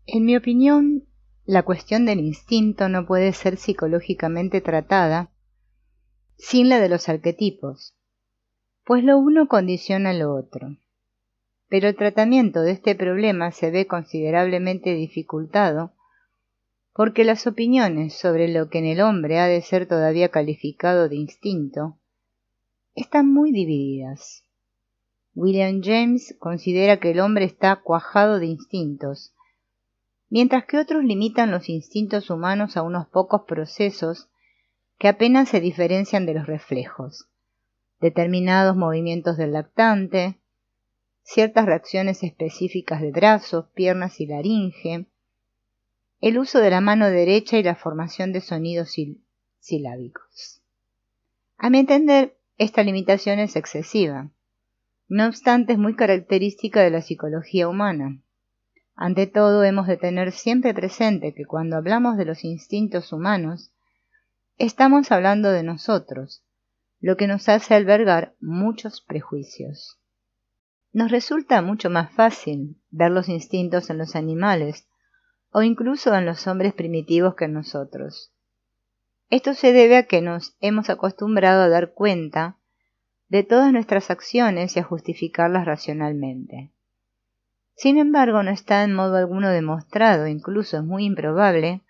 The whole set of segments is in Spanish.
En mi opinión, la cuestión del instinto no puede ser psicológicamente tratada sin la de los arquetipos, pues lo uno condiciona lo otro. Pero el tratamiento de este problema se ve considerablemente dificultado porque las opiniones sobre lo que en el hombre ha de ser todavía calificado de instinto están muy divididas. William James considera que el hombre está cuajado de instintos, mientras que otros limitan los instintos humanos a unos pocos procesos que apenas se diferencian de los reflejos, determinados movimientos del lactante, ciertas reacciones específicas de brazos, piernas y laringe, el uso de la mano derecha y la formación de sonidos silábicos. A mi entender, esta limitación es excesiva. No obstante, es muy característica de la psicología humana. Ante todo, hemos de tener siempre presente que cuando hablamos de los instintos humanos, estamos hablando de nosotros, lo que nos hace albergar muchos prejuicios. Nos resulta mucho más fácil ver los instintos en los animales o incluso en los hombres primitivos que en nosotros. Esto se debe a que nos hemos acostumbrado a dar cuenta de todas nuestras acciones y a justificarlas racionalmente. Sin embargo, no está en modo alguno demostrado, incluso es muy improbable,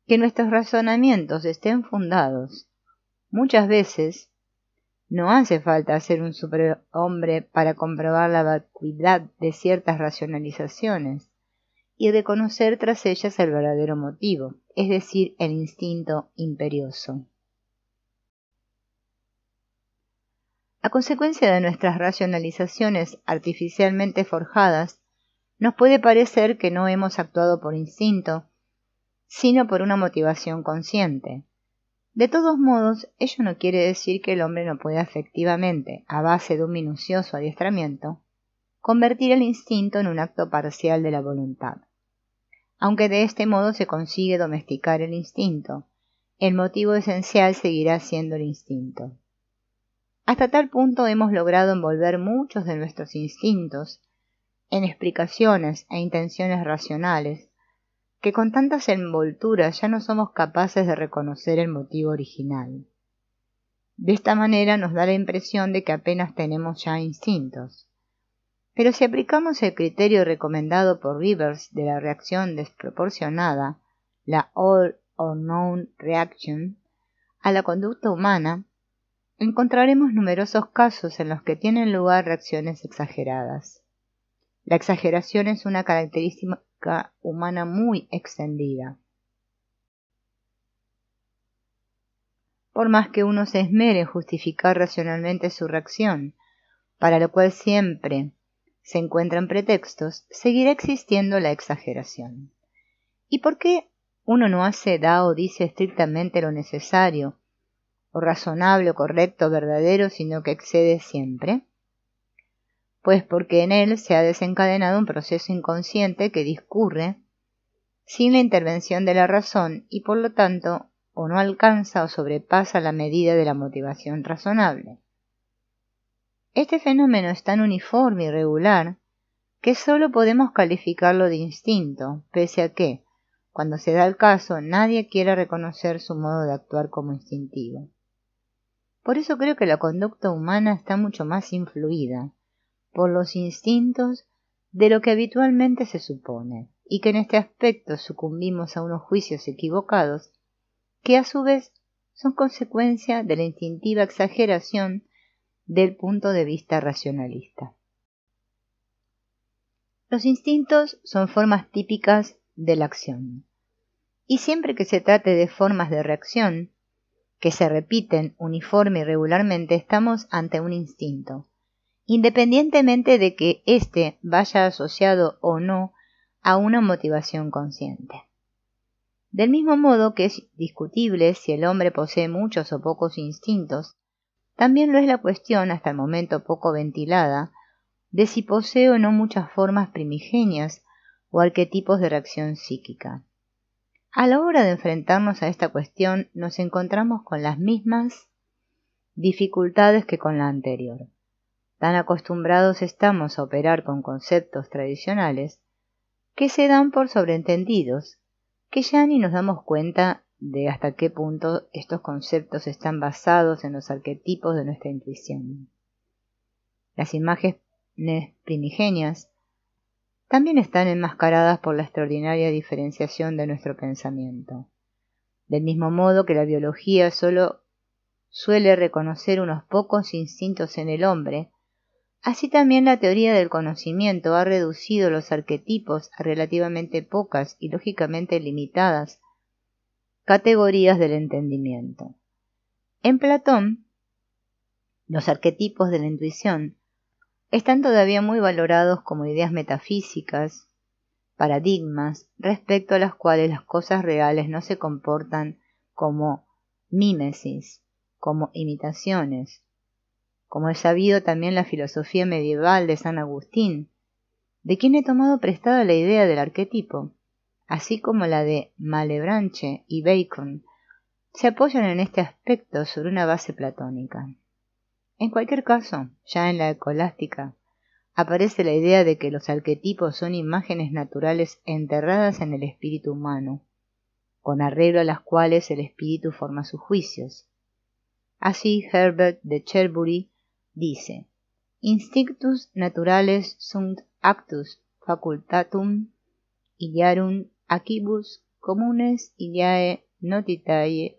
que nuestros razonamientos estén fundados. Muchas veces no hace falta ser un superhombre para comprobar la vacuidad de ciertas racionalizaciones y reconocer tras ellas el verdadero motivo, es decir, el instinto imperioso. A consecuencia de nuestras racionalizaciones artificialmente forjadas, nos puede parecer que no hemos actuado por instinto, sino por una motivación consciente. De todos modos, ello no quiere decir que el hombre no pueda efectivamente, a base de un minucioso adiestramiento, convertir el instinto en un acto parcial de la voluntad. Aunque de este modo se consigue domesticar el instinto, el motivo esencial seguirá siendo el instinto. Hasta tal punto hemos logrado envolver muchos de nuestros instintos en explicaciones e intenciones racionales, que con tantas envolturas ya no somos capaces de reconocer el motivo original. De esta manera nos da la impresión de que apenas tenemos ya instintos. Pero si aplicamos el criterio recomendado por Rivers de la reacción desproporcionada, la all or none reaction, a la conducta humana, encontraremos numerosos casos en los que tienen lugar reacciones exageradas. La exageración es una característica humana muy extendida. Por más que uno se esmere en justificar racionalmente su reacción, para lo cual siempre se encuentran pretextos, seguirá existiendo la exageración. ¿Y por qué uno no da o dice estrictamente lo necesario, o razonable, o correcto, o verdadero, sino que excede siempre? Pues porque en él se ha desencadenado un proceso inconsciente que discurre sin la intervención de la razón y por lo tanto o no alcanza o sobrepasa la medida de la motivación razonable. Este fenómeno es tan uniforme y regular que solo podemos calificarlo de instinto, pese a que, cuando se da el caso, nadie quiere reconocer su modo de actuar como instintivo. Por eso creo que la conducta humana está mucho más influida por los instintos de lo que habitualmente se supone, y que en este aspecto sucumbimos a unos juicios equivocados, que a su vez son consecuencia de la instintiva exageración del punto de vista racionalista. Los instintos son formas típicas de la acción, y siempre que se trate de formas de reacción, que se repiten uniforme y regularmente, estamos ante un instinto, independientemente de que éste vaya asociado o no a una motivación consciente. Del mismo modo que es discutible si el hombre posee muchos o pocos instintos, también lo es la cuestión, hasta el momento poco ventilada, de si posee o no muchas formas primigenias o arquetipos de reacción psíquica. A la hora de enfrentarnos a esta cuestión nos encontramos con las mismas dificultades que con la anterior. Tan acostumbrados estamos a operar con conceptos tradicionales que se dan por sobreentendidos, que ya ni nos damos cuenta de hasta qué punto estos conceptos están basados en los arquetipos de nuestra intuición. Las imágenes primigenias también están enmascaradas por la extraordinaria diferenciación de nuestro pensamiento. Del mismo modo que la biología solo suele reconocer unos pocos instintos en el hombre, así también la teoría del conocimiento ha reducido los arquetipos a relativamente pocas y lógicamente limitadas categorías del entendimiento. En Platón, los arquetipos de la intuición están todavía muy valorados como ideas metafísicas, paradigmas respecto a las cuales las cosas reales no se comportan como mímesis, como imitaciones, como es sabido también la filosofía medieval de San Agustín, de quien he tomado prestada la idea del arquetipo, así como la de Malebranche y Bacon, se apoyan en este aspecto sobre una base platónica. En cualquier caso, ya en la escolástica, aparece la idea de que los arquetipos son imágenes naturales enterradas en el espíritu humano, con arreglo a las cuales el espíritu forma sus juicios. Así Herbert de Cherbury dice: Instinctus naturales sunt actus facultatum illarum acibus communes illae notitae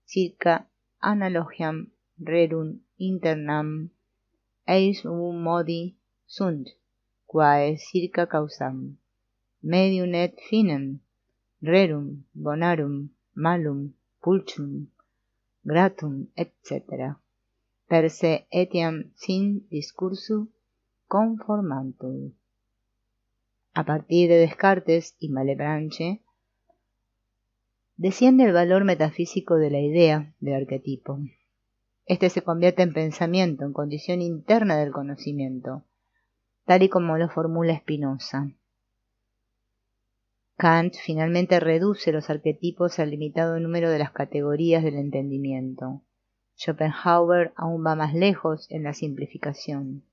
circa analogiam rerum internam eis modi sunt, quae circa causam medium et finem rerum bonarum malum pulchrum gratum etc. per se etiam sin discursu conformantur. A partir de Descartes y Malebranche, desciende el valor metafísico de la idea del arquetipo. Este se convierte en pensamiento, en condición interna del conocimiento, tal y como lo formula Spinoza. Kant finalmente reduce los arquetipos al limitado número de las categorías del entendimiento. Schopenhauer aún va más lejos en la simplificación,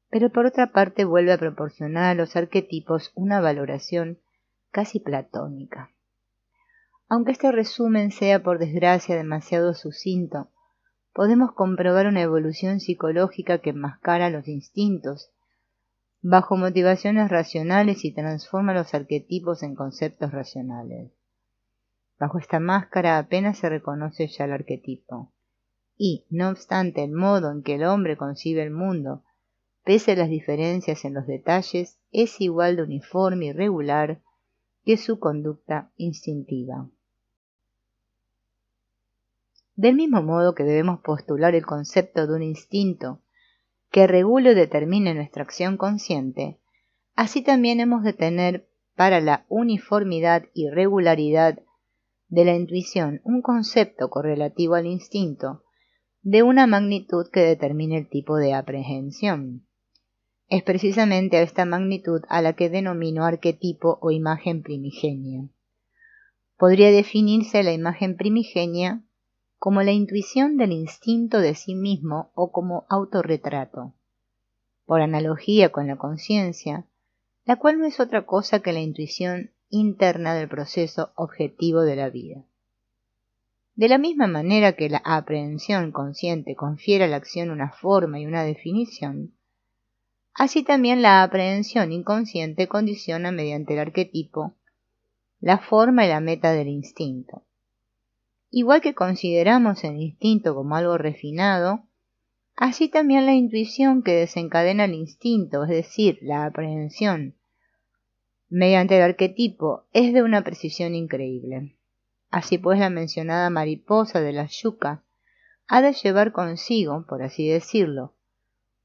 pero por otra parte vuelve a proporcionar a los arquetipos una valoración casi platónica. Aunque este resumen sea por desgracia demasiado sucinto, podemos comprobar una evolución psicológica que enmascara los instintos bajo motivaciones racionales y transforma los arquetipos en conceptos racionales. Bajo esta máscara apenas se reconoce ya el arquetipo, y, no obstante, el modo en que el hombre concibe el mundo, pese a las diferencias en los detalles, es igual de uniforme y regular que su conducta instintiva. Del mismo modo que debemos postular el concepto de un instinto que regule o determine nuestra acción consciente, así también hemos de tener para la uniformidad y regularidad de la intuición un concepto correlativo al instinto de una magnitud que determine el tipo de aprehensión. Es precisamente a esta magnitud a la que denomino arquetipo o imagen primigenia. Podría definirse la imagen primigenia como la intuición del instinto de sí mismo o como autorretrato, por analogía con la conciencia, la cual no es otra cosa que la intuición interna del proceso objetivo de la vida. De la misma manera que la aprehensión consciente confiere a la acción una forma y una definición, así también la aprehensión inconsciente condiciona mediante el arquetipo la forma y la meta del instinto. Igual que consideramos el instinto como algo refinado, así también la intuición que desencadena el instinto, es decir, la aprehensión, mediante el arquetipo, es de una precisión increíble. Así pues, la mencionada mariposa de la yuca ha de llevar consigo, por así decirlo,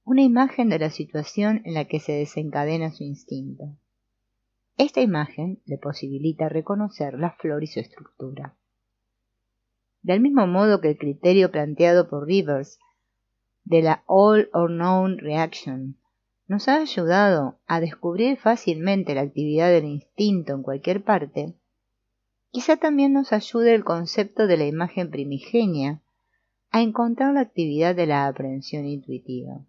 una imagen de la situación en la que se desencadena su instinto. Esta imagen le posibilita reconocer la flor y su estructura. Del mismo modo que el criterio planteado por Rivers de la All or None Reaction nos ha ayudado a descubrir fácilmente la actividad del instinto en cualquier parte, quizá también nos ayude el concepto de la imagen primigenia a encontrar la actividad de la aprehensión intuitiva.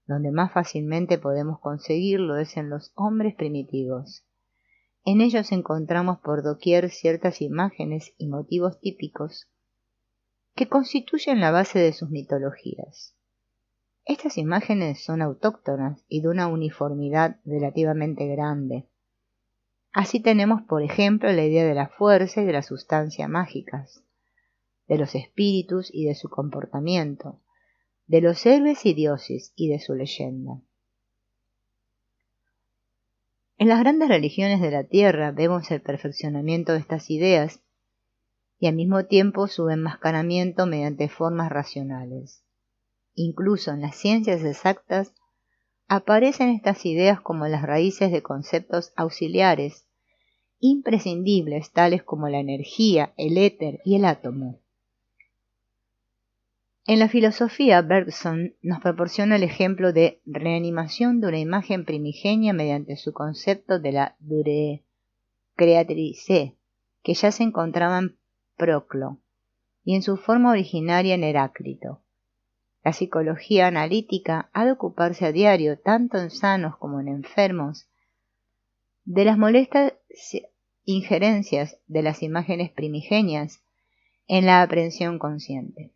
Donde más fácilmente podemos conseguirlo es en los hombres primitivos. En ellos encontramos por doquier ciertas imágenes y motivos típicos que constituyen la base de sus mitologías. Estas imágenes son autóctonas y de una uniformidad relativamente grande. Así tenemos, por ejemplo, la idea de la fuerza y de la sustancia mágicas, de los espíritus y de su comportamiento, de los héroes y dioses y de su leyenda. En las grandes religiones de la tierra vemos el perfeccionamiento de estas ideas y al mismo tiempo su enmascaramiento mediante formas racionales. Incluso en las ciencias exactas aparecen estas ideas como las raíces de conceptos auxiliares, imprescindibles tales como la energía, el éter y el átomo. En la filosofía, Bergson nos proporciona el ejemplo de reanimación de una imagen primigenia mediante su concepto de la durée créatrice, que ya se encontraba en Proclo, y en su forma originaria en Heráclito. La psicología analítica ha de ocuparse a diario, tanto en sanos como en enfermos, de las molestas injerencias de las imágenes primigenias en la aprehensión consciente.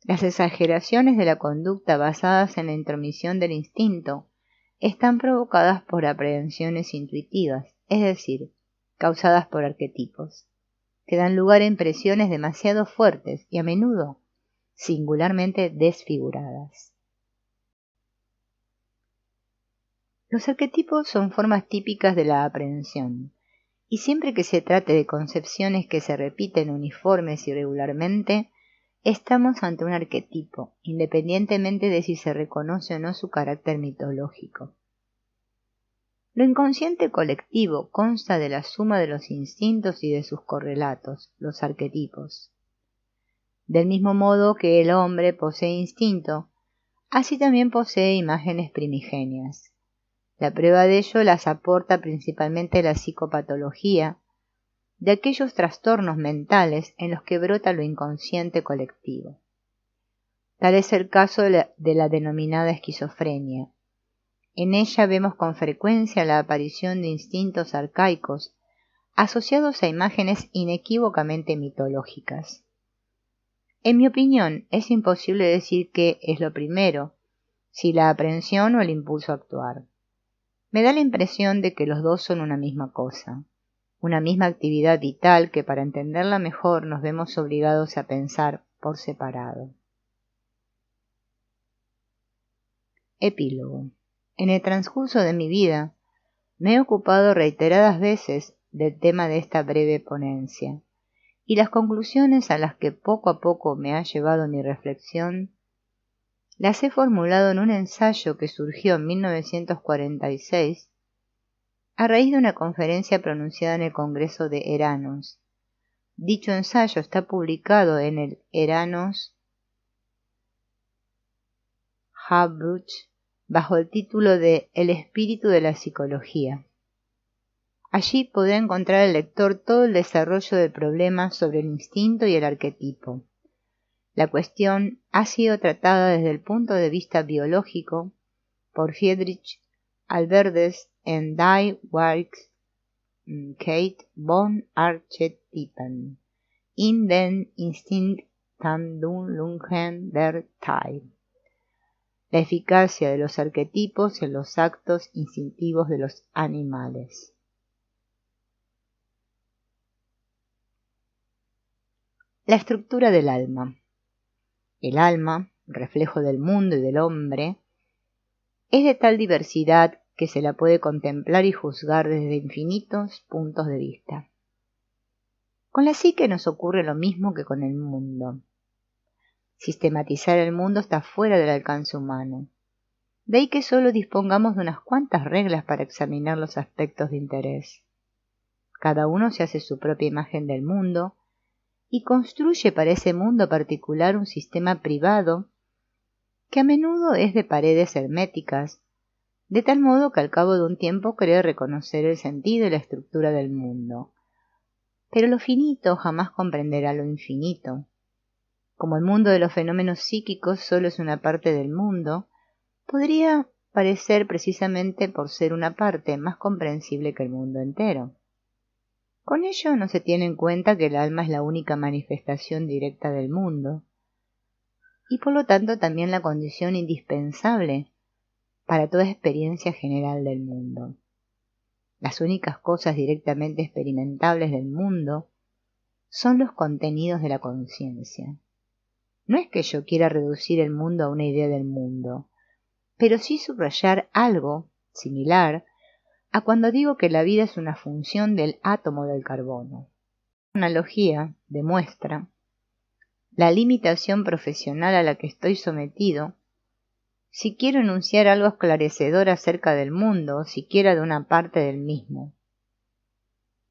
Las exageraciones de la conducta basadas en la intromisión del instinto están provocadas por aprehensiones intuitivas, es decir, causadas por arquetipos, que dan lugar a impresiones demasiado fuertes y a menudo singularmente desfiguradas. Los arquetipos son formas típicas de la aprehensión, y siempre que se trate de concepciones que se repiten uniformes y regularmente, estamos ante un arquetipo, independientemente de si se reconoce o no su carácter mitológico. Lo inconsciente colectivo consta de la suma de los instintos y de sus correlatos, los arquetipos. Del mismo modo que el hombre posee instinto, así también posee imágenes primigenias. La prueba de ello las aporta principalmente la psicopatología, de aquellos trastornos mentales en los que brota lo inconsciente colectivo. Tal es el caso de la denominada esquizofrenia. En ella vemos con frecuencia la aparición de instintos arcaicos asociados a imágenes inequívocamente mitológicas. En mi opinión, es imposible decir qué es lo primero, si la aprehensión o el impulso a actuar. Me da la impresión de que los dos son una misma cosa, una misma actividad vital que para entenderla mejor nos vemos obligados a pensar por separado. Epílogo. En el transcurso de mi vida me he ocupado reiteradas veces del tema de esta breve ponencia, y las conclusiones a las que poco a poco me ha llevado mi reflexión las he formulado en un ensayo que surgió en 1946 a raíz de una conferencia pronunciada en el Congreso de Eranos. Dicho ensayo está publicado en el Eranos Handbuch bajo el título de El espíritu de la psicología. Allí podrá encontrar el lector todo el desarrollo del problema sobre el instinto y el arquetipo. La cuestión ha sido tratada desde el punto de vista biológico por Friedrich Alberdes en Die Wirklichkeit von Archetypen in den Instinkthandlungen der Tiere. La eficacia de los arquetipos en los actos instintivos de los animales. La estructura del alma. El alma, reflejo del mundo y del hombre, es de tal diversidad que se la puede contemplar y juzgar desde infinitos puntos de vista. Con la psique nos ocurre lo mismo que con el mundo. Sistematizar el mundo está fuera del alcance humano. De ahí que solo dispongamos de unas cuantas reglas para examinar los aspectos de interés. Cada uno se hace su propia imagen del mundo y construye para ese mundo particular un sistema privado que a menudo es de paredes herméticas, de tal modo que al cabo de un tiempo cree reconocer el sentido y la estructura del mundo. Pero lo finito jamás comprenderá lo infinito. Como el mundo de los fenómenos psíquicos solo es una parte del mundo, podría parecer precisamente por ser una parte más comprensible que el mundo entero. Con ello no se tiene en cuenta que el alma es la única manifestación directa del mundo, y por lo tanto también la condición indispensable para toda experiencia general del mundo. Las únicas cosas directamente experimentables del mundo son los contenidos de la conciencia. No es que yo quiera reducir el mundo a una idea del mundo, pero sí subrayar algo similar a cuando digo que la vida es una función del átomo del carbono. La analogía demuestra la limitación profesional a la que estoy sometido si quiero enunciar algo esclarecedor acerca del mundo o siquiera de una parte del mismo.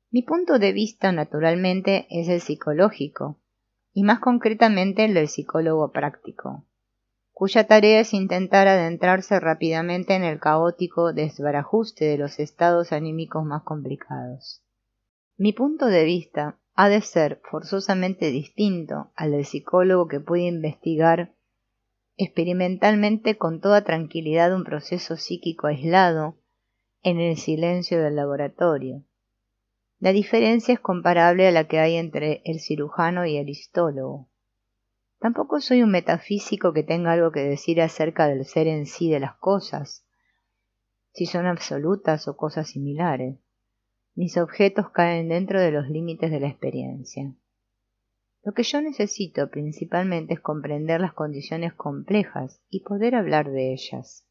Mi punto de vista, naturalmente, es el psicológico, y más concretamente el del psicólogo práctico, cuya tarea es intentar adentrarse rápidamente en el caótico desbarajuste de los estados anímicos más complicados. Mi punto de vista ha de ser forzosamente distinto al del psicólogo que puede investigar experimentalmente con toda tranquilidad un proceso psíquico aislado en el silencio del laboratorio. La diferencia es comparable a la que hay entre el cirujano y el histólogo. Tampoco soy un metafísico que tenga algo que decir acerca del ser en sí de las cosas, si son absolutas o cosas similares. Mis objetos caen dentro de los límites de la experiencia. Lo que yo necesito principalmente es comprender las condiciones complejas y poder hablar de ellas.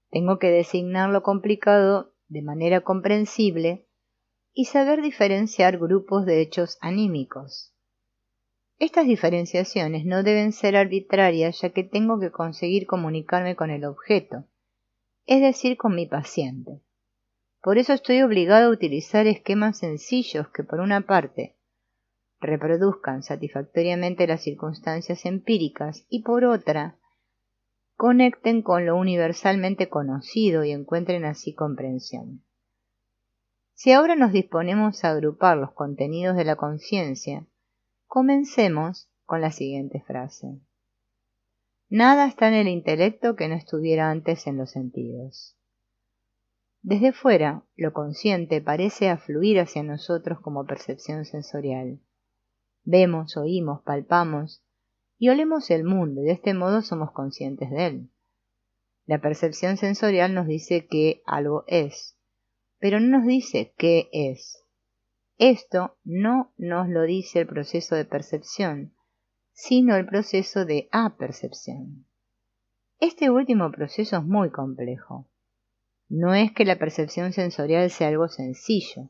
Tengo que designar lo complicado de manera comprensible y saber diferenciar grupos de hechos anímicos. Estas diferenciaciones no deben ser arbitrarias, ya que tengo que conseguir comunicarme con el objeto, es decir, con mi paciente. Por eso estoy obligado a utilizar esquemas sencillos que, por una parte, reproduzcan satisfactoriamente las circunstancias empíricas y, por otra, conecten con lo universalmente conocido y encuentren así comprensión. Si ahora nos disponemos a agrupar los contenidos de la conciencia, comencemos con la siguiente frase. Nada está en el intelecto que no estuviera antes en los sentidos. Desde fuera, lo consciente parece afluir hacia nosotros como percepción sensorial. Vemos, oímos, palpamos y olemos el mundo y de este modo somos conscientes de él. La percepción sensorial nos dice que algo es, pero no nos dice qué es. Esto no nos lo dice el proceso de percepción, sino el proceso de apercepción. Este último proceso es muy complejo. No es que la percepción sensorial sea algo sencillo,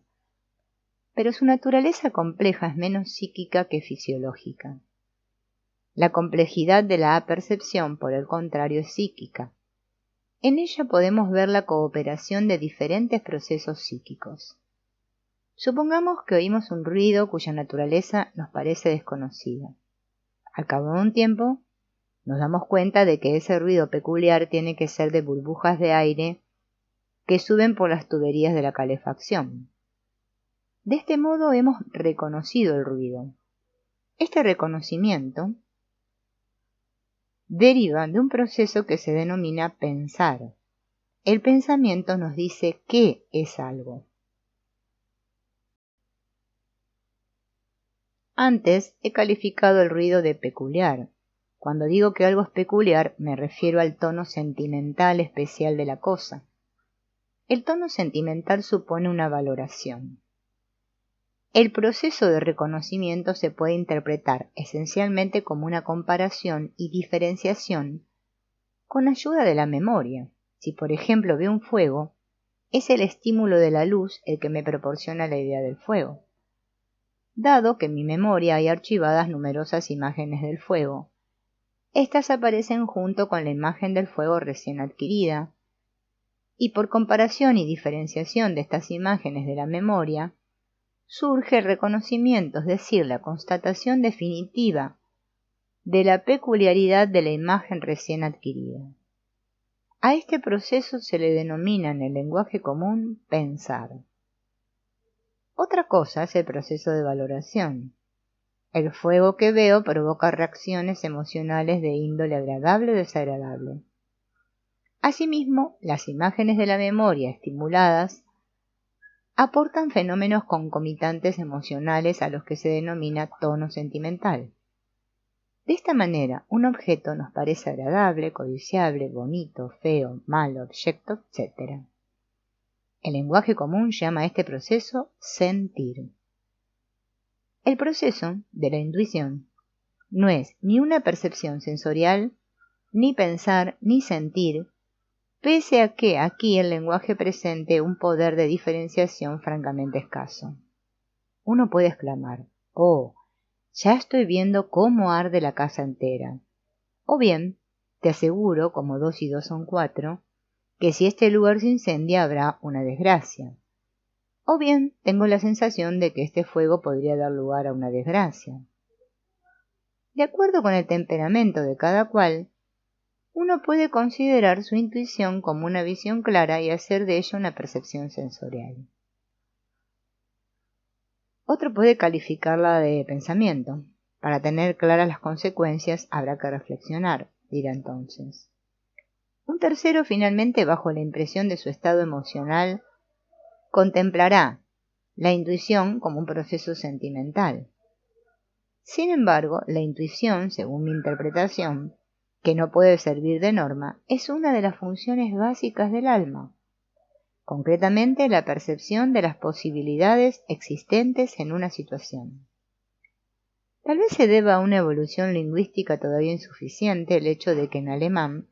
pero su naturaleza compleja es menos psíquica que fisiológica. La complejidad de la apercepción, por el contrario, es psíquica. En ella podemos ver la cooperación de diferentes procesos psíquicos. Supongamos que oímos un ruido cuya naturaleza nos parece desconocida. Al cabo de un tiempo, nos damos cuenta de que ese ruido peculiar tiene que ser de burbujas de aire que suben por las tuberías de la calefacción. De este modo hemos reconocido el ruido. Este reconocimiento deriva de un proceso que se denomina pensar. El pensamiento nos dice qué es algo. Antes he calificado el ruido de peculiar. Cuando digo que algo es peculiar, me refiero al tono sentimental especial de la cosa. El tono sentimental supone una valoración. El proceso de reconocimiento se puede interpretar esencialmente como una comparación y diferenciación con ayuda de la memoria. Si por ejemplo veo un fuego, es el estímulo de la luz el que me proporciona la idea del fuego. Dado que en mi memoria hay archivadas numerosas imágenes del fuego, estas aparecen junto con la imagen del fuego recién adquirida, y por comparación y diferenciación de estas imágenes de la memoria, surge el reconocimiento, es decir, la constatación definitiva de la peculiaridad de la imagen recién adquirida. A este proceso se le denomina en el lenguaje común pensar. Otra cosa es el proceso de valoración. El fuego que veo provoca reacciones emocionales de índole agradable o desagradable. Asimismo, las imágenes de la memoria estimuladas aportan fenómenos concomitantes emocionales a los que se denomina tono sentimental. De esta manera, un objeto nos parece agradable, codiciable, bonito, feo, malo, abyecto, etc. El lenguaje común llama a este proceso sentir. El proceso de la intuición no es ni una percepción sensorial, ni pensar, ni sentir, pese a que aquí el lenguaje presente un poder de diferenciación francamente escaso. Uno puede exclamar, «Oh, ya estoy viendo cómo arde la casa entera». O bien, te aseguro, como 2 y 2 son 4, que si este lugar se incendia habrá una desgracia. O bien, tengo la sensación de que este fuego podría dar lugar a una desgracia. De acuerdo con el temperamento de cada cual, uno puede considerar su intuición como una visión clara y hacer de ella una percepción sensorial. Otro puede calificarla de pensamiento. Para tener claras las consecuencias habrá que reflexionar, dirá entonces. Un tercero, finalmente, bajo la impresión de su estado emocional, contemplará la intuición como un proceso sentimental. Sin embargo, la intuición, según mi interpretación, que no puede servir de norma, es una de las funciones básicas del alma, concretamente la percepción de las posibilidades existentes en una situación. Tal vez se deba a una evolución lingüística todavía insuficiente el hecho de que en alemán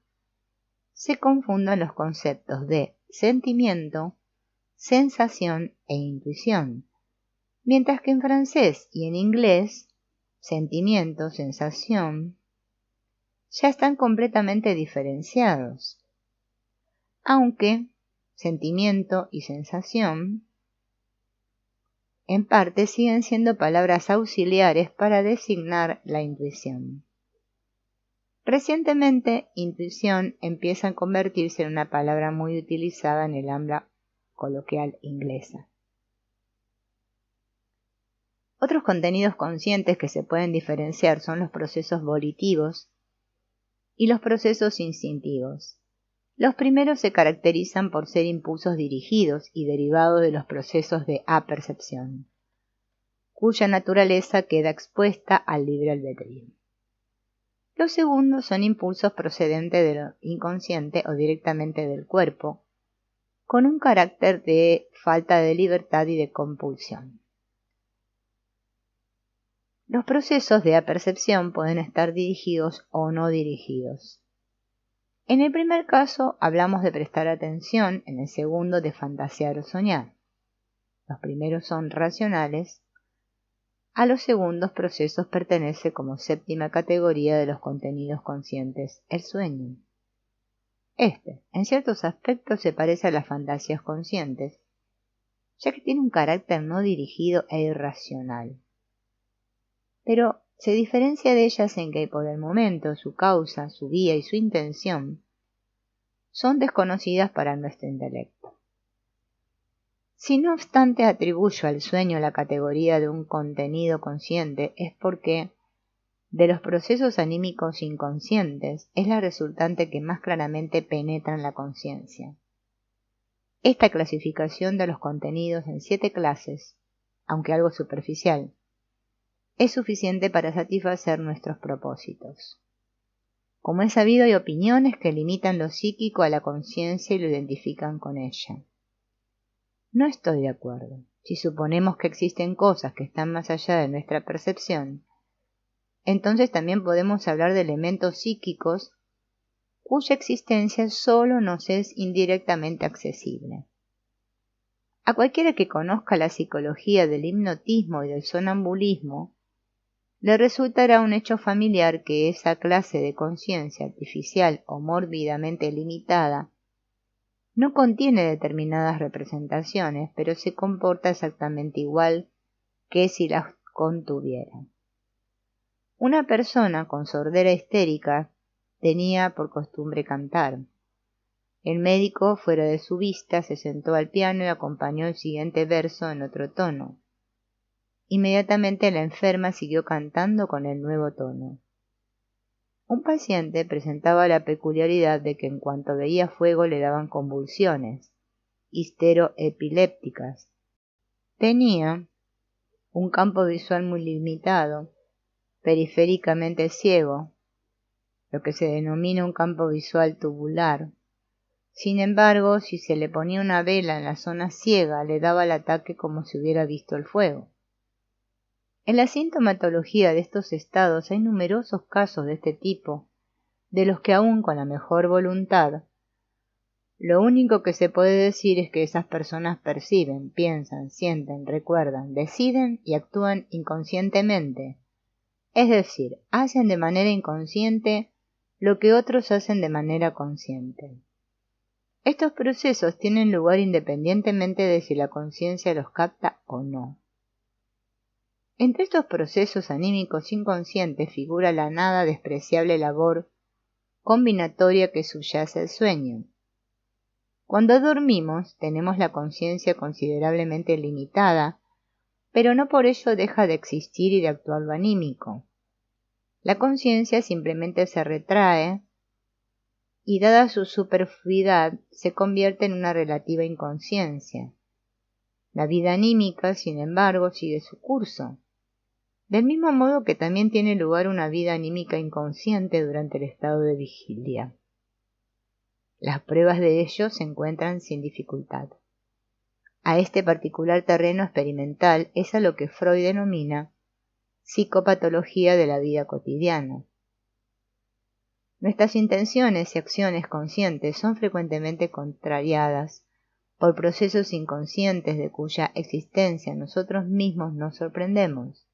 se confundan los conceptos de sentimiento, sensación e intuición, mientras que en francés y en inglés, sentimiento, sensación, ya están completamente diferenciados, aunque sentimiento y sensación en parte siguen siendo palabras auxiliares para designar la intuición. Recientemente, intuición empieza a convertirse en una palabra muy utilizada en el habla coloquial inglesa. Otros contenidos conscientes que se pueden diferenciar son los procesos volitivos y los procesos instintivos. Los primeros se caracterizan por ser impulsos dirigidos y derivados de los procesos de apercepción, cuya naturaleza queda expuesta al libre albedrío. Los segundos son impulsos procedentes de lo inconsciente o directamente del cuerpo, con un carácter de falta de libertad y de compulsión. Los procesos de apercepción pueden estar dirigidos o no dirigidos. En el primer caso hablamos de prestar atención, en el segundo de fantasear o soñar. Los primeros son racionales. A los segundos procesos pertenece como séptima categoría de los contenidos conscientes el sueño. Este, en ciertos aspectos, se parece a las fantasías conscientes, ya que tiene un carácter no dirigido e irracional. Pero se diferencia de ellas en que por el momento su causa, su vía y su intención son desconocidas para nuestro intelecto. Si no obstante atribuyo al sueño la categoría de un contenido consciente, es porque de los procesos anímicos inconscientes es la resultante que más claramente penetra en la conciencia. Esta clasificación de los contenidos en 7 clases, aunque algo superficial, es suficiente para satisfacer nuestros propósitos. Como es sabido, hay opiniones que limitan lo psíquico a la conciencia y lo identifican con ella. No estoy de acuerdo. Si suponemos que existen cosas que están más allá de nuestra percepción, entonces también podemos hablar de elementos psíquicos cuya existencia solo nos es indirectamente accesible. A cualquiera que conozca la psicología del hipnotismo y del sonambulismo, le resultará un hecho familiar que esa clase de conciencia artificial o mórbidamente limitada no contiene determinadas representaciones, pero se comporta exactamente igual que si las contuviera. Una persona con sordera histérica tenía por costumbre cantar. El médico, fuera de su vista, se sentó al piano y acompañó el siguiente verso en otro tono. Inmediatamente la enferma siguió cantando con el nuevo tono. Un paciente presentaba la peculiaridad de que en cuanto veía fuego le daban convulsiones, histeroepilépticas. Tenía un campo visual muy limitado, periféricamente ciego, lo que se denomina un campo visual tubular. Sin embargo, si se le ponía una vela en la zona ciega, le daba el ataque como si hubiera visto el fuego. En la sintomatología de estos estados hay numerosos casos de este tipo, de los que aún con la mejor voluntad, lo único que se puede decir es que esas personas perciben, piensan, sienten, recuerdan, deciden y actúan inconscientemente, es decir, hacen de manera inconsciente lo que otros hacen de manera consciente. Estos procesos tienen lugar independientemente de si la conciencia los capta o no. Entre estos procesos anímicos inconscientes figura la nada despreciable labor combinatoria que subyace al sueño. Cuando dormimos tenemos la conciencia considerablemente limitada, pero no por ello deja de existir y de actuar lo anímico. La conciencia simplemente se retrae y dada su superfluidad se convierte en una relativa inconsciencia. La vida anímica, sin embargo, sigue su curso, del mismo modo que también tiene lugar una vida anímica inconsciente durante el estado de vigilia. Las pruebas de ello se encuentran sin dificultad. A este particular terreno experimental es a lo que Freud denomina psicopatología de la vida cotidiana. Nuestras intenciones y acciones conscientes son frecuentemente contrariadas por procesos inconscientes de cuya existencia nosotros mismos nos sorprendemos.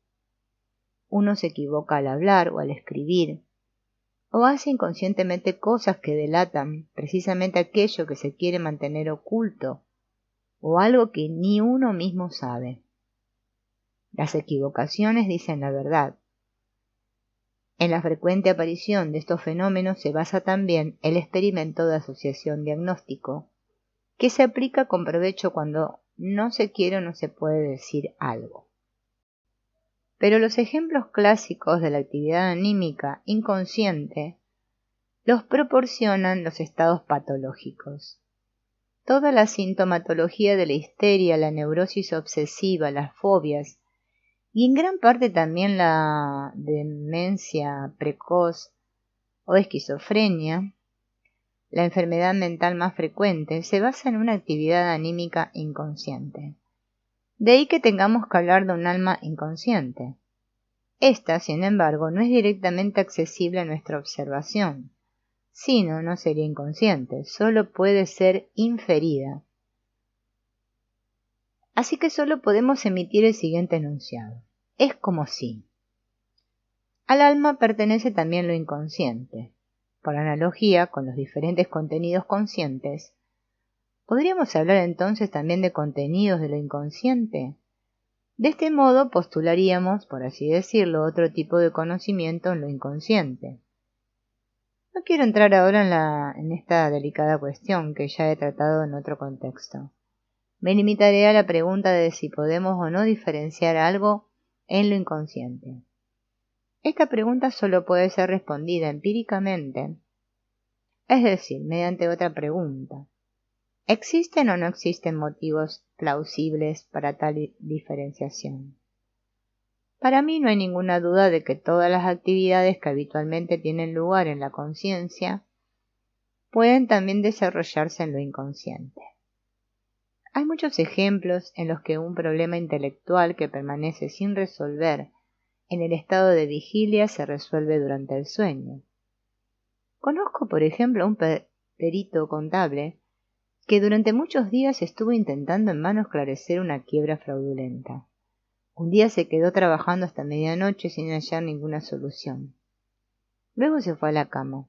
Uno se equivoca al hablar o al escribir, o hace inconscientemente cosas que delatan precisamente aquello que se quiere mantener oculto, o algo que ni uno mismo sabe. Las equivocaciones dicen la verdad. En la frecuente aparición de estos fenómenos se basa también el experimento de asociación diagnóstico, que se aplica con provecho cuando no se quiere o no se puede decir algo. Pero los ejemplos clásicos de la actividad anímica inconsciente los proporcionan los estados patológicos. Toda la sintomatología de la histeria, la neurosis obsesiva, las fobias y en gran parte también la demencia precoz o esquizofrenia, la enfermedad mental más frecuente, se basa en una actividad anímica inconsciente. De ahí que tengamos que hablar de un alma inconsciente. Esta, sin embargo, no es directamente accesible a nuestra observación. Si no, no sería inconsciente, solo puede ser inferida. Así que solo podemos emitir el siguiente enunciado. Es como si. Al alma pertenece también lo inconsciente. Por analogía con los diferentes contenidos conscientes, ¿podríamos hablar entonces también de contenidos de lo inconsciente? De este modo postularíamos, por así decirlo, otro tipo de conocimiento en lo inconsciente. No quiero entrar ahora en esta delicada cuestión que ya he tratado en otro contexto. Me limitaré a la pregunta de si podemos o no diferenciar algo en lo inconsciente. Esta pregunta solo puede ser respondida empíricamente, es decir, mediante otra pregunta. ¿Existen o no existen motivos plausibles para tal diferenciación? Para mí no hay ninguna duda de que todas las actividades que habitualmente tienen lugar en la conciencia pueden también desarrollarse en lo inconsciente. Hay muchos ejemplos en los que un problema intelectual que permanece sin resolver en el estado de vigilia se resuelve durante el sueño. Conozco, por ejemplo, a un perito contable que durante muchos días estuvo intentando en vano esclarecer una quiebra fraudulenta. Un día se quedó trabajando hasta medianoche sin hallar ninguna solución. Luego se fue a la cama.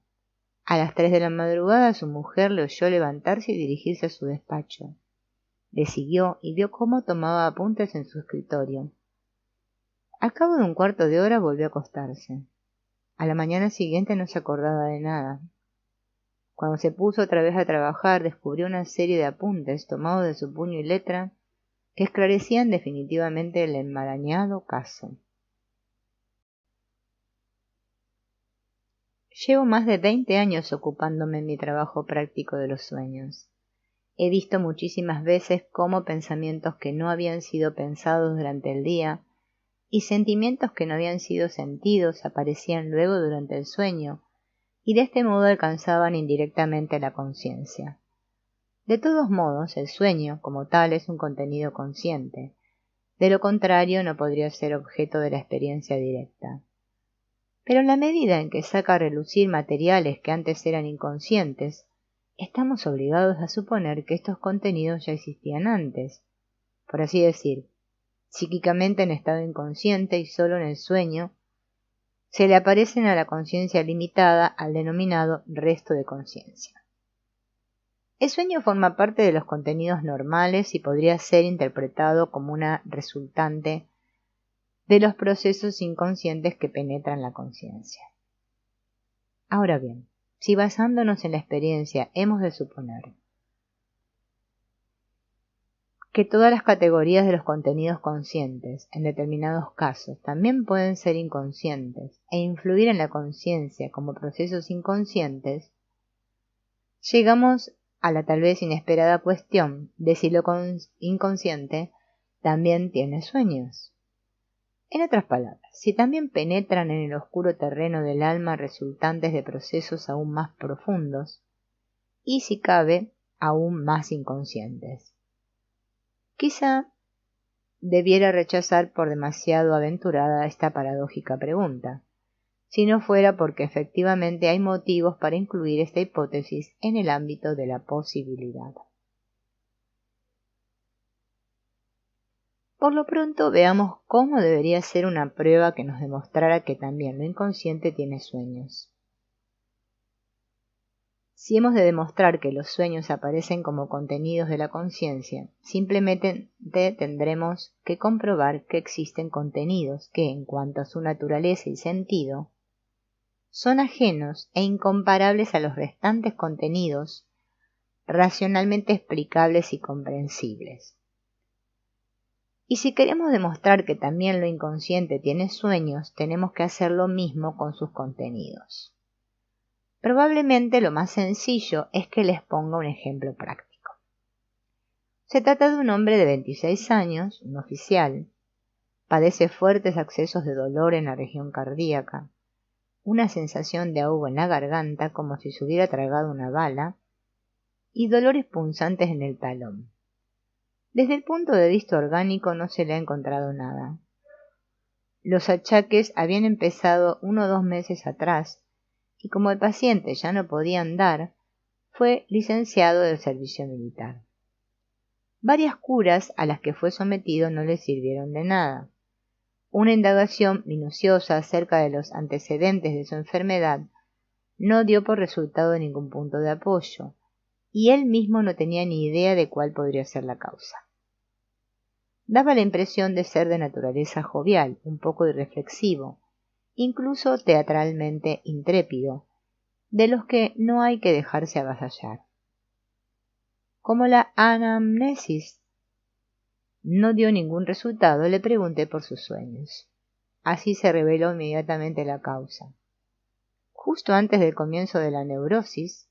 A las 3 de la madrugada su mujer le oyó levantarse y dirigirse a su despacho. Le siguió y vio cómo tomaba apuntes en su escritorio. Al cabo de un cuarto de hora volvió a acostarse. A la mañana siguiente no se acordaba de nada. Cuando se puso otra vez a trabajar, descubrió una serie de apuntes tomados de su puño y letra que esclarecían definitivamente el enmarañado caso. Llevo más de 20 años ocupándome en mi trabajo práctico de los sueños. He visto muchísimas veces cómo pensamientos que no habían sido pensados durante el día y sentimientos que no habían sido sentidos aparecían luego durante el sueño y de este modo alcanzaban indirectamente la conciencia. De todos modos, el sueño, como tal, es un contenido consciente. De lo contrario, no podría ser objeto de la experiencia directa. Pero en la medida en que saca a relucir materiales que antes eran inconscientes, estamos obligados a suponer que estos contenidos ya existían antes, por así decir, psíquicamente en estado inconsciente y solo en el sueño, se le aparecen a la conciencia limitada al denominado resto de conciencia. El sueño forma parte de los contenidos normales y podría ser interpretado como una resultante de los procesos inconscientes que penetran la conciencia. Ahora bien, si basándonos en la experiencia hemos de suponer que todas las categorías de los contenidos conscientes, en determinados casos, también pueden ser inconscientes e influir en la conciencia como procesos inconscientes, llegamos a la tal vez inesperada cuestión de si lo inconsciente también tiene sueños. En otras palabras, si también penetran en el oscuro terreno del alma resultantes de procesos aún más profundos, y si cabe, aún más inconscientes. Quizá debiera rechazar por demasiado aventurada esta paradójica pregunta, si no fuera porque efectivamente hay motivos para incluir esta hipótesis en el ámbito de la posibilidad. Por lo pronto veamos cómo debería ser una prueba que nos demostrara que también lo inconsciente tiene sueños. Si hemos de demostrar que los sueños aparecen como contenidos de la conciencia, simplemente tendremos que comprobar que existen contenidos que, en cuanto a su naturaleza y sentido, son ajenos e incomparables a los restantes contenidos racionalmente explicables y comprensibles. Y si queremos demostrar que también lo inconsciente tiene sueños, tenemos que hacer lo mismo con sus contenidos. Probablemente lo más sencillo es que les ponga un ejemplo práctico. Se trata de un hombre de 26 años, un oficial, padece fuertes accesos de dolor en la región cardíaca, una sensación de ahogo en la garganta como si se hubiera tragado una bala y dolores punzantes en el talón. Desde el punto de vista orgánico no se le ha encontrado nada. Los achaques habían empezado 1 o 2 meses atrás y como el paciente ya no podía andar, fue licenciado del servicio militar. Varias curas a las que fue sometido no le sirvieron de nada. Una indagación minuciosa acerca de los antecedentes de su enfermedad no dio por resultado ningún punto de apoyo, y él mismo no tenía ni idea de cuál podría ser la causa. Daba la impresión de ser de naturaleza jovial, un poco irreflexivo, incluso teatralmente intrépido, de los que no hay que dejarse avasallar. Como la anamnesis no dio ningún resultado, le pregunté por sus sueños. Así se reveló inmediatamente la causa. Justo antes del comienzo de la neurosis,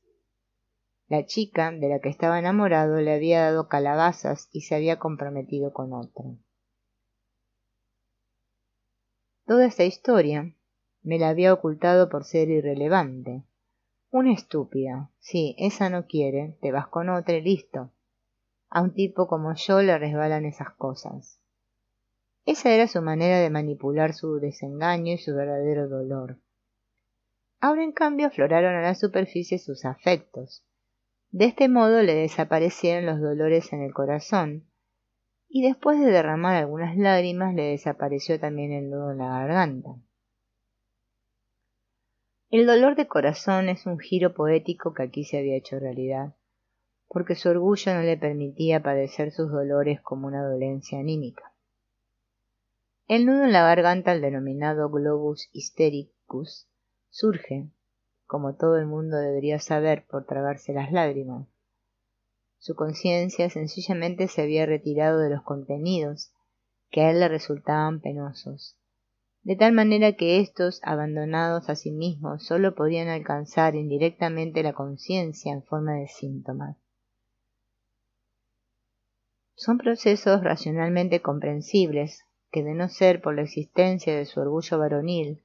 la chica de la que estaba enamorado le había dado calabazas y se había comprometido con otro. Toda esta historia me la había ocultado por ser irrelevante. Una estúpida. Sí, esa no quiere, te vas con otra y listo. A un tipo como yo le resbalan esas cosas. Esa era su manera de manipular su desengaño y su verdadero dolor. Ahora en cambio afloraron a la superficie sus afectos. De este modo le desaparecieron los dolores en el corazón, y después de derramar algunas lágrimas le desapareció también el nudo en la garganta. El dolor de corazón es un giro poético que aquí se había hecho realidad, porque su orgullo no le permitía padecer sus dolores como una dolencia anímica. El nudo en la garganta, el denominado globus hystericus, surge, como todo el mundo debería saber, por tragarse las lágrimas. Su conciencia sencillamente se había retirado de los contenidos que a él le resultaban penosos, de tal manera que éstos, abandonados a sí mismos, sólo podían alcanzar indirectamente la conciencia en forma de síntomas. Son procesos racionalmente comprensibles que, de no ser por la existencia de su orgullo varonil,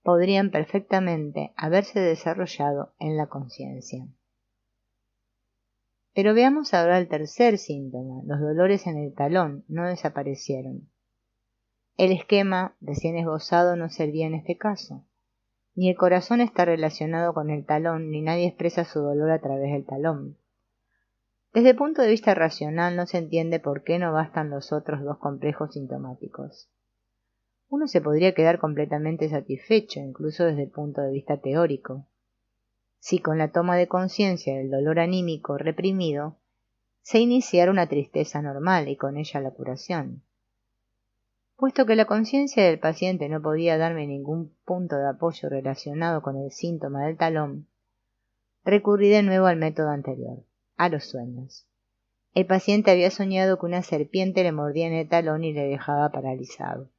podrían perfectamente haberse desarrollado en la conciencia. Pero veamos ahora el tercer síntoma. Los dolores en el talón no desaparecieron. El esquema recién esbozado no servía en este caso. Ni el corazón está relacionado con el talón, ni nadie expresa su dolor a través del talón. Desde el punto de vista racional no se entiende por qué no bastan los otros dos complejos sintomáticos. Uno se podría quedar completamente satisfecho, incluso desde el punto de vista teórico, si con la toma de conciencia del dolor anímico reprimido se iniciara una tristeza normal y con ella la curación. Puesto que la conciencia del paciente no podía darme ningún punto de apoyo relacionado con el síntoma del talón, recurrí de nuevo al método anterior, a los sueños. El paciente había soñado que una serpiente le mordía en el talón y le dejaba paralizado.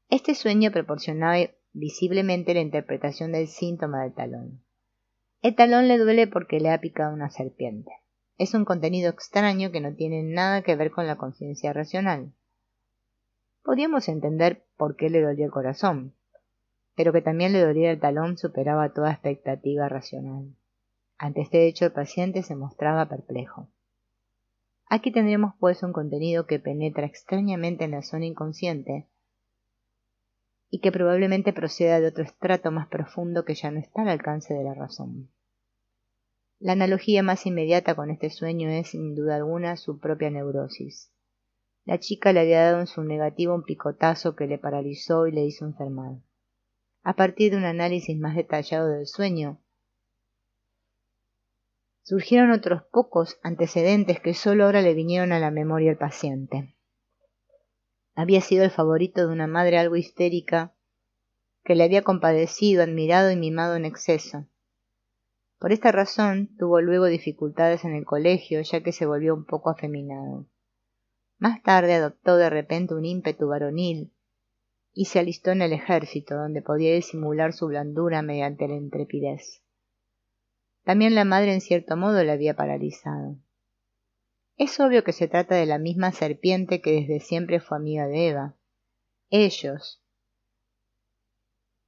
Este sueño proporcionaba visiblemente la interpretación del síntoma del talón. El talón le duele porque le ha picado una serpiente. Es un contenido extraño que no tiene nada que ver con la conciencia racional. Podíamos entender por qué le dolía el corazón, pero que también le doliera el talón superaba toda expectativa racional. Ante este hecho el paciente se mostraba perplejo. Aquí tendremos pues un contenido que penetra extrañamente en la zona inconsciente y que probablemente proceda de otro estrato más profundo que ya no está al alcance de la razón. La analogía más inmediata con este sueño es, sin duda alguna, su propia neurosis. La chica le había dado en su negativo un picotazo que le paralizó y le hizo enfermar. A partir de un análisis más detallado del sueño, surgieron otros pocos antecedentes que solo ahora le vinieron a la memoria al paciente. Había sido el favorito de una madre algo histérica que le había compadecido, admirado y mimado en exceso. Por esta razón tuvo luego dificultades en el colegio, ya que se volvió un poco afeminado. Más tarde adoptó de repente un ímpetu varonil y se alistó en el ejército, donde podía disimular su blandura mediante la intrepidez. También la madre en cierto modo le había paralizado. Es obvio que se trata de la misma serpiente que desde siempre fue amiga de Eva. Ellos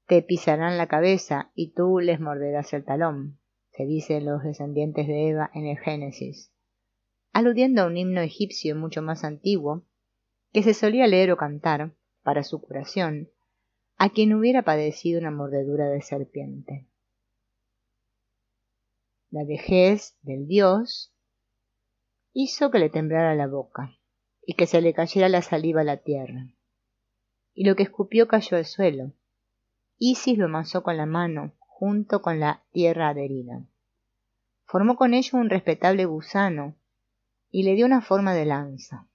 te pisarán la cabeza y tú les morderás el talón, se dice en los descendientes de Eva en el Génesis, aludiendo a un himno egipcio mucho más antiguo que se solía leer o cantar, para su curación, a quien hubiera padecido una mordedura de serpiente. La vejez del dios hizo que le temblara la boca y que se le cayera la saliva a la tierra, y lo que escupió cayó al suelo. Isis lo amasó con la mano, junto con la tierra adherida. Formó con ello un respetable gusano y le dio una forma de lanza.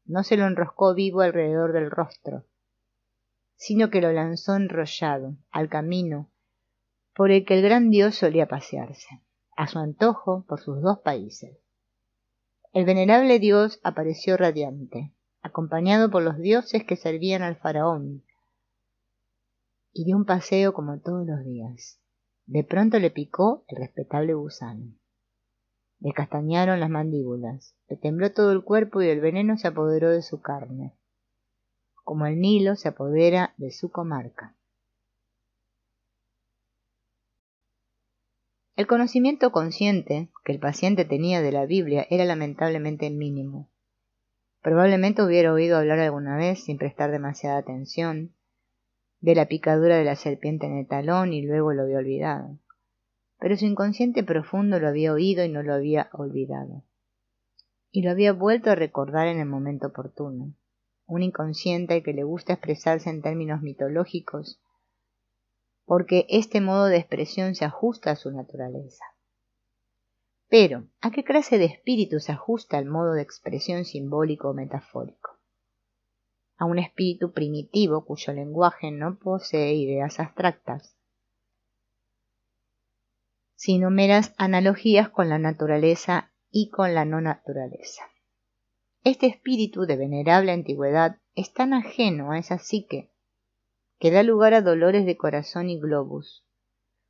No se lo enroscó vivo alrededor del rostro, sino que lo lanzó enrollado al camino por el que el gran dios solía pasearse, a su antojo por sus dos países. El venerable dios apareció radiante, acompañado por los dioses que servían al faraón, y dio un paseo como todos los días. De pronto le picó el respetable gusano. Le castañaron las mandíbulas, le tembló todo el cuerpo y el veneno se apoderó de su carne, como el Nilo se apodera de su comarca. El conocimiento consciente que el paciente tenía de la Biblia era lamentablemente mínimo. Probablemente hubiera oído hablar alguna vez, sin prestar demasiada atención, de la picadura de la serpiente en el talón y luego lo había olvidado. Pero su inconsciente profundo lo había oído y no lo había olvidado. Y lo había vuelto a recordar en el momento oportuno. Un inconsciente al que le gusta expresarse en términos mitológicos, porque este modo de expresión se ajusta a su naturaleza. Pero, ¿a qué clase de espíritu se ajusta el modo de expresión simbólico o metafórico? A un espíritu primitivo cuyo lenguaje no posee ideas abstractas, sino meras analogías con la naturaleza y con la no naturaleza. Este espíritu de venerable antigüedad es tan ajeno a esa psique que da lugar a dolores de corazón y globus,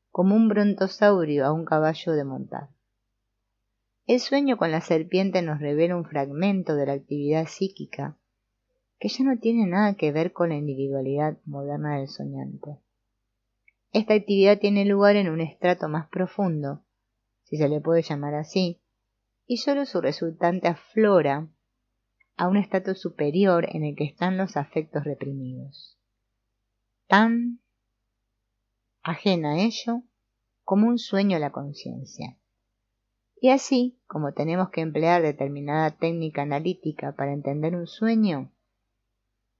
como un brontosaurio a un caballo de montar. El sueño con la serpiente nos revela un fragmento de la actividad psíquica que ya no tiene nada que ver con la individualidad moderna del soñante. Esta actividad tiene lugar en un estrato más profundo, si se le puede llamar así, y solo su resultante aflora a un estrato superior en el que están los afectos reprimidos, tan ajena a ello como un sueño a la conciencia. Y así, como tenemos que emplear determinada técnica analítica para entender un sueño,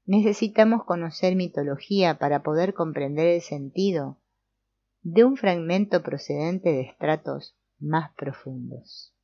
necesitamos conocer mitología para poder comprender el sentido de un fragmento procedente de estratos más profundos.